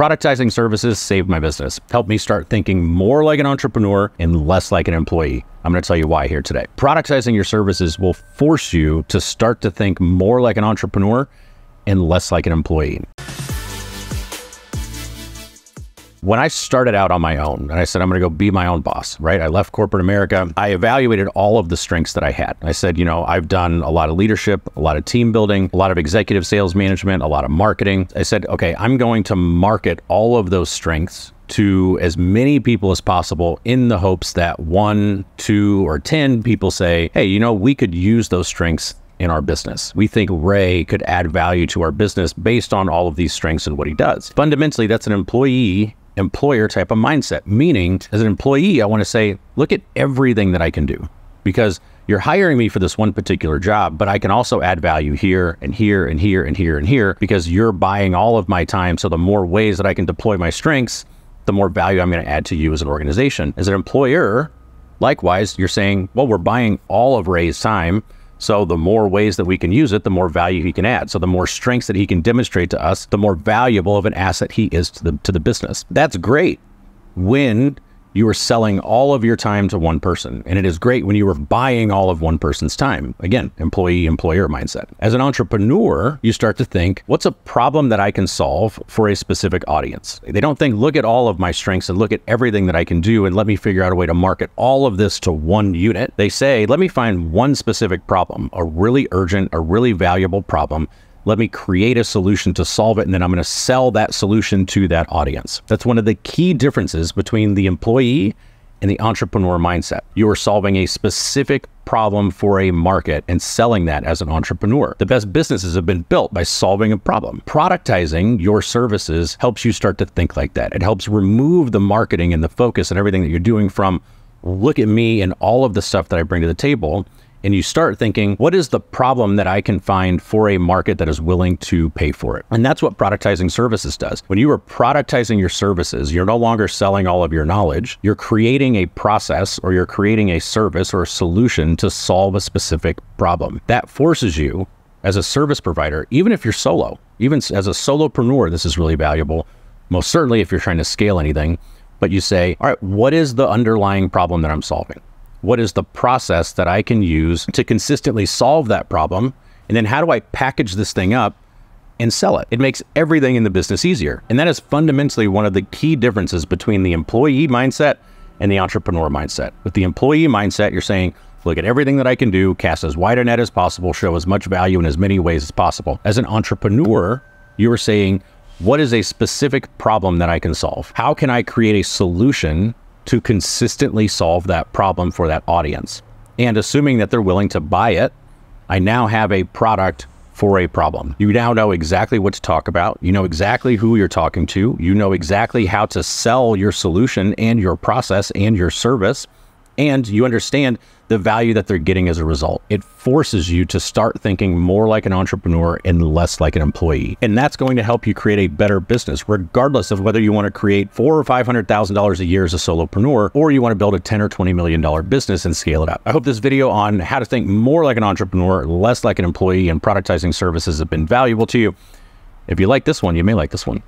Productizing services saved my business, helped me start thinking more like an entrepreneur and less like an employee. I'm going to tell you why here today. Productizing your services will force you to start to think more like an entrepreneur and less like an employee. When I started out on my own and I said, I'm going to go be my own boss, right? I left corporate America. I evaluated all of the strengths that I had. I said, you know, I've done a lot of leadership, a lot of team building, a lot of executive sales management, a lot of marketing. I said, okay, I'm going to market all of those strengths to as many people as possible in the hopes that 1, 2, or 10 people say, hey, you know, we could use those strengths in our business. We think Ray could add value to our business based on all of these strengths and what he does. Fundamentally, that's an employer type of mindset, meaning as an employee, I want to say, look at everything that I can do, because you're hiring me for this one particular job, but I can also add value here and here and here and here and here because you're buying all of my time. So the more ways that I can deploy my strengths, the more value I'm going to add to you as an organization. As an employer, likewise, you're saying, well, we're buying all of Ray's time. So the more ways that we can use it, the more value he can add. So the more strengths that he can demonstrate to us, the more valuable of an asset he is to the business. That's great when you are selling all of your time to one person. And it is great when you are buying all of one person's time. Again, employee-employer mindset. As an entrepreneur, you start to think, what's a problem that I can solve for a specific audience? They don't think, look at all of my strengths and look at everything that I can do and let me figure out a way to market all of this to one unit. They say, let me find one specific problem, a really urgent, a really valuable problem. Let me create a solution to solve it, and then I'm going to sell that solution to that audience. That's one of the key differences between the employee and the entrepreneur mindset. You are solving a specific problem for a market and selling that as an entrepreneur. The best businesses have been built by solving a problem. Productizing your services helps you start to think like that. It helps remove the marketing and the focus and everything that you're doing from, look at me and all of the stuff that I bring to the table. And you start thinking, what is the problem that I can find for a market that is willing to pay for it? And that's what productizing services does. When you are productizing your services, you're no longer selling all of your knowledge. You're creating a process, or you're creating a service or a solution to solve a specific problem. That forces you as a service provider, even if you're solo, even as a solopreneur, this is really valuable. Most certainly if you're trying to scale anything, but you say, all right, what is the underlying problem that I'm solving? What is the process that I can use to consistently solve that problem? And then how do I package this thing up and sell it? It makes everything in the business easier. And that is fundamentally one of the key differences between the employee mindset and the entrepreneur mindset. With the employee mindset, you're saying, look at everything that I can do, cast as wide a net as possible, show as much value in as many ways as possible. As an entrepreneur, you are saying, what is a specific problem that I can solve? How can I create a solution to consistently solve that problem for that audience? And assuming that they're willing to buy it, I now have a product for a problem. You now know exactly what to talk about. You know exactly who you're talking to. You know exactly how to sell your solution and your process and your service. And you understand the value that they're getting as a result. It forces you to start thinking more like an entrepreneur and less like an employee. And that's going to help you create a better business, regardless of whether you want to create $400,000 or $500,000 a year as a solopreneur, or you want to build a $10 or $20 million business and scale it up. I hope this video on how to think more like an entrepreneur, less like an employee, and productizing services have been valuable to you. If you like this one, you may like this one.